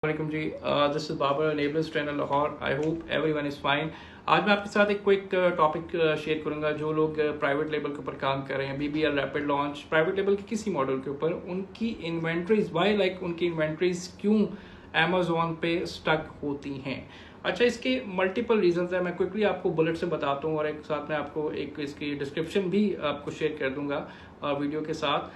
वालेकुम जी। This is Babar enablers trainer Lahore. I hope everyone is fine. आज मैं आपके साथ एक क्विक टॉपिक शेयर करूंगा। जो लोग प्राइवेट लेबल के ऊपर काम कर रहे हैं, BBL, rapid launch, private label के किसी मॉडल के ऊपर, उनकी इन्वेंट्रीज उनकी इन्वेंट्रीज क्यों अमेजोन पे स्टक होती हैं। अच्छा, इसके मल्टीपल रीजंस है। मैं क्विकली आपको बुलेट से बताता हूँ और एक साथ में आपको एक इसकी डिस्क्रिप्शन भी आपको शेयर कर दूंगा वीडियो के साथ,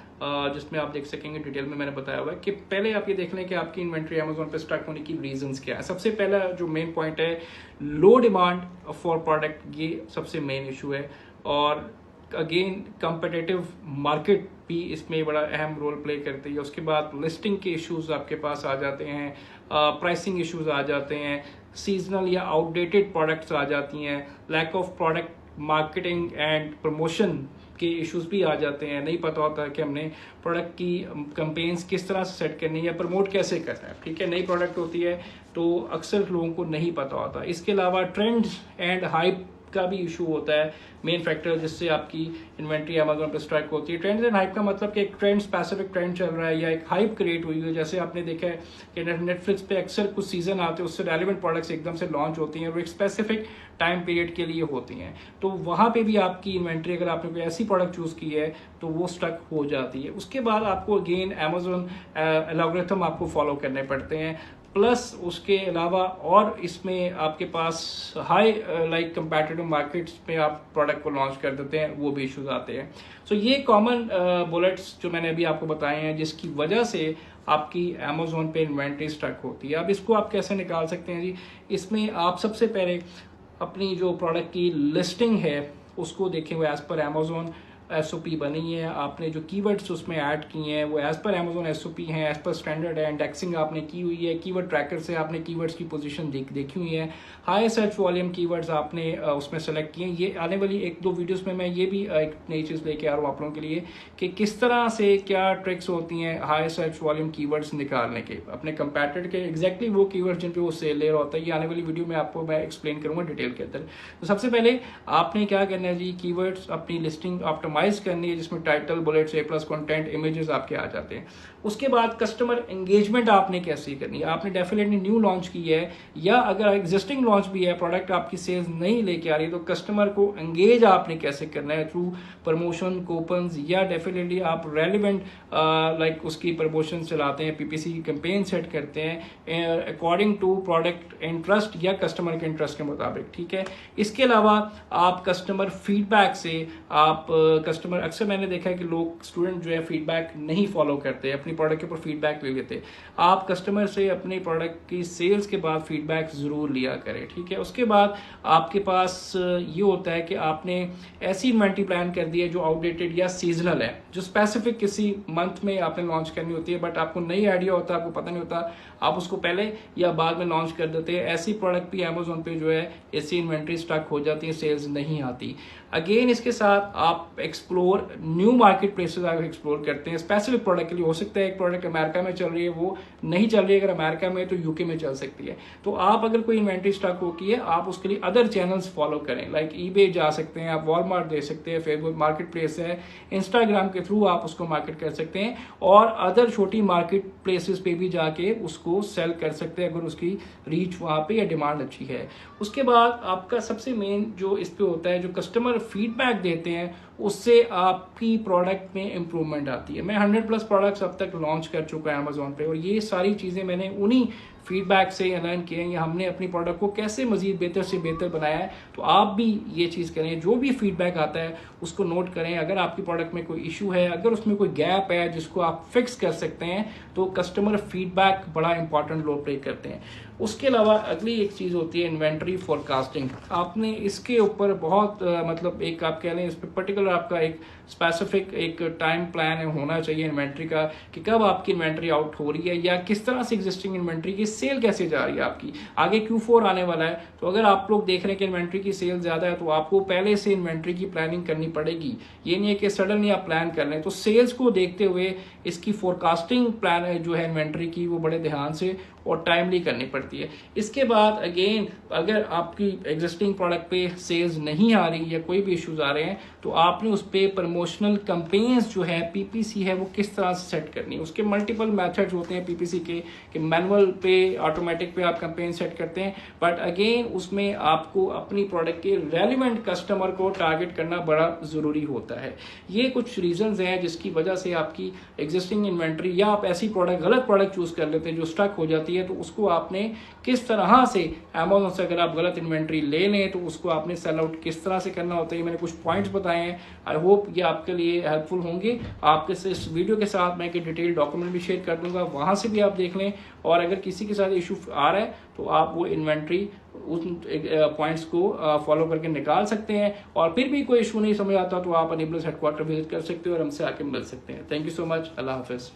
जिसमें आप देख सकेंगे डिटेल में मैंने बताया हुआ है। कि पहले आप ये देख लें कि आपकी इन्वेंट्री अमेजोन पे स्टक होने की रीजंस क्या है। सबसे पहला जो मेन पॉइंट है, लो डिमांड फॉर प्रोडक्ट, ये सबसे मेन इशू है। और अगेन कंपिटिटिव मार्केट भी इसमें बड़ा अहम रोल प्ले करती है। उसके बाद लिस्टिंग के इश्यूज आपके पास आ जाते हैं, प्राइसिंग इश्यूज आ जाते हैं, सीजनल या आउटडेटेड प्रोडक्ट्स आ जाती हैं, lack of product marketing and promotion के इश्यूज भी आ जाते हैं। नहीं पता होता कि हमने प्रोडक्ट की कैंपेन्स किस तरह से सेट करनी है या प्रमोट कैसे करना है। ठीक है, नई प्रोडक्ट होती है तो अक्सर लोगों को नहीं पता होता। इसके अलावा ट्रेंड्स एंड हाइप का भी इशू होता है, मेन फैक्टर जिससे आपकी इन्वेंट्री अमेजोन पे स्ट्राइक होती है। ट्रेंड्स एंड हाइप का मतलब कि एक ट्रेंड, स्पेसिफिक ट्रेंड चल रहा है या एक हाइप क्रिएट हुई है। जैसे आपने देखा है कि नेटफ्लिक्स पे अक्सर कुछ सीजन आते हैं, उससे रेलिवेंट प्रोडक्ट्स एकदम से लॉन्च होती हैं और एक स्पेसिफिक टाइम पीरियड के लिए होती हैं। तो वहां पे भी आपकी इन्वेंट्री, अगर आपने कोई ऐसी प्रोडक्ट चूज की है तो वो स्टक हो जाती है। उसके बाद आपको अगेन अमेजोन एल्गोरिथम आपको फॉलो करने पड़ते हैं, प्लस उसके अलावा और इसमें आपके पास हाई कंपैटिटिव मार्केट्स में आप प्रोडक्ट को लॉन्च कर देते हैं, वो भी इश्यूज आते हैं। सो ये कॉमन बुलेट्स जो मैंने अभी आपको बताए हैं जिसकी वजह से आपकी अमेजोन पे इन्वेंट्री स्टक होती है। अब इसको आप कैसे निकाल सकते हैं जी। इसमें आप सबसे पहले अपनी जो प्रोडक्ट की लिस्टिंग है उसको देखें, वो एज पर अमेजोन एसओपी बनी है। आपने जो कीवर्ड्स उसमें ऐड किए हैं वो एज पर अमेजोन एसओपी हैं, एज पर स्टैंडर्ड है। इंडेक्सिंग आपने की हुई है, कीवर्ड ट्रैकर से आपने कीवर्ड्स की पोजीशन देखी हुई है। हाई सर्च वॉल्यूम कीवर्ड्स आपने उसमें सेलेक्ट किए। ये आने वाली एक दो वीडियोस में मैं ये भी एक नई चीज़ लेके आ रहा हूँ आप लोगों के लिए कि किस तरह से क्या ट्रिक्स होती हैं हाई सर्च वॉल्यूम कीवर्ड्स निकालने के, अपने कंपैटिटर के एग्जैक्टली वो कीवर्ड्स जिन पे वो सेल ले रहा होता है। ये आने वाली वीडियो में आपको मैं एक्सप्लेन करूंगा डिटेल के अंदर। तो सबसे पहले आपने क्या करना है जी, कीवर्ड्स अपनी लिस्टिंग ऑप्टिमाइज करनी है जिसमें टाइटल, बुलेट्स, ए प्लस कंटेंट, इमेजेस आपके आ जाते हैं। उसके बाद कस्टमर एंगेजमेंट आपने कैसे करनी है। आपने डेफिनेटली न्यू लॉन्च की है या अगर एग्जिस्टिंग लॉन्च भी है, प्रोडक्ट आपकी सेल्स नहीं लेके आ रही, तो कस्टमर को एंगेज आपने कैसे करना है थ्रू प्रमोशन, कूपन्स, या डेफिनेटली आप रेलिवेंट उसकी प्रमोशन चलाते हैं, पीपीसी की कैंपेन सेट करते हैं अकॉर्डिंग टू प्रोडक्ट इंटरेस्ट या कस्टमर के इंटरेस्ट के मुताबिक। ठीक है, इसके अलावा आप कस्टमर फीडबैक से आप कस्टमर, अक्सर मैंने देखा है कि लोग स्टूडेंट जो है फीडबैक नहीं फॉलो करते, अपनी प्रोडक्ट के ऊपर फीडबैक ले लेते। आप कस्टमर से अपनी प्रोडक्ट की सेल्स के बाद फीडबैक जरूर लिया करें। ठीक है, उसके बाद आपके पास ये होता है कि आपने ऐसी इन्वेंट्री प्लान कर दी है जो आउटडेटेड या सीजनल है, जो स्पेसिफिक किसी मंथ में आपने लॉन्च करनी होती है, बट आपको नहीं आइडिया होता, आपको पता नहीं होता, आप उसको पहले या बाद में लॉन्च कर देते हैं। ऐसी प्रोडक्ट भी अमेजोन पे जो है ऐसी इन्वेंट्री स्टॉक हो जाती है, सेल्स नहीं आती। अगेन इसके साथ आप एक्सप्लोर न्यू मार्केट प्लेसेस आप एक्सप्लोर करते हैं स्पेसिफिक प्रोडक्ट के लिए। हो सकता है एक प्रोडक्ट अमेरिका में चल रही है, वो नहीं चल रही है, अगर अमेरिका में तो यूके में चल सकती है। तो आप अगर कोई इन्वेंट्री स्टॉक होती है, आप उसके लिए अदर चैनल्स फॉलो करें, लाइक ईबे जा सकते हैं, आप वॉलमार्ट दे सकते हैं, फेसबुक मार्केट प्लेस है, इंस्टाग्राम के थ्रू आप उसको मार्केट कर सकते हैं और अदर छोटी मार्केट प्लेसेस पे भी जाके उसको सेल कर सकते हैं अगर उसकी रीच वहां पे या डिमांड अच्छी है। उसके बाद आपका सबसे मेन जो इस पे होता है, जो कस्टमर फीडबैक देते हैं उससे आपकी प्रोडक्ट में इंप्रूवमेंट आती है। मैं 100+ प्रोडक्ट्स अब तक लॉन्च कर चुका है अमेजोन पे और ये सारी चीज़ें मैंने उन्हीं फीडबैक से अलाइन किए हैं, या हमने अपनी प्रोडक्ट को कैसे मजीद बेहतर से बेहतर बनाया है। तो आप भी ये चीज़ करें, जो भी फीडबैक आता है उसको नोट करें। अगर आपकी प्रोडक्ट में कोई इशू है, अगर उसमें कोई गैप है जिसको आप फिक्स कर सकते हैं, तो कस्टमर फीडबैक बड़ा इंपॉर्टेंट रोल प्ले करते हैं। उसके अलावा अगली एक चीज़ होती है इन्वेंट्री फोरकास्टिंग। आपने इसके ऊपर बहुत मतलब एक आप कह लें इस पर पर्टिकुलर आपका एक स्पेसिफिक एक टाइम प्लान होना चाहिए इन्वेंट्री का, कि कब आपकी इन्वेंट्री आउट हो रही है या किस तरह से एग्जिस्टिंग इन्वेंट्री की सेल कैसे जा रही है आपकी। आगे Q4 आने वाला है, तो अगर आप लोग देख रहे हैं कि इन्वेंट्री की सेल ज़्यादा है तो आपको पहले से इन्वेंट्री की प्लानिंग करनी पड़ेगी। ये नहीं है कि सडनली आप प्लान कर लें। तो सेल्स को देखते हुए इसकी फोरकास्टिंग प्लान जो है इन्वेंट्री की, वो बड़े ध्यान से और टाइमली करनी पड़ती है। इसके बाद अगेन अगर आपकी एग्जिस्टिंग प्रोडक्ट पे सेल्स नहीं आ रही या कोई भी इश्यूज आ रहे हैं तो आपने उस पर प्रमोशनल कंपेन्स जो है पीपीसी है वो किस तरह से सेट करनी है। उसके मल्टीपल मेथड्स होते हैं पीपीसी के कि मैनुअल पे ऑटोमेटिक पे आप कंपेन सेट करते हैं, बट अगेन उसमें आपको अपनी प्रोडक्ट के रेलिवेंट कस्टमर को टारगेट करना बड़ा ज़रूरी होता है। ये कुछ रीजंस हैं जिसकी वजह से आपकी एग्जिस्टिंग इन्वेंट्री या आप ऐसी प्रोडक्ट गलत प्रोडक्ट चूज कर लेते हैं जो स्टक हो जाती है, तो उसको आपने किस तरह से अमेज़न से अगर आप गलत इन्वेंट्री ले लें तो उसको आपने सेल आउट किस तरह से करना होता है। मैंने कुछ पॉइंट्स बताए हैं, आई होप ये आपके लिए हेल्पफुल होंगे। आपके से इस वीडियो के साथ मैं एक डिटेल डॉक्यूमेंट भी शेयर कर दूंगा, वहां से भी आप देख लें। और अगर किसी के साथ इशू आ रहा है तो आप वो इन्वेंट्री उन पॉइंट्स को फॉलो करके निकाल सकते हैं। और फिर भी कोई इशू नहीं समझ आता तो आप अनेबल्स हेडक्वार्टर विजिट कर सकते हो और हमसे आके मिल सकते हैं। Thank you so much. Allah Hafiz.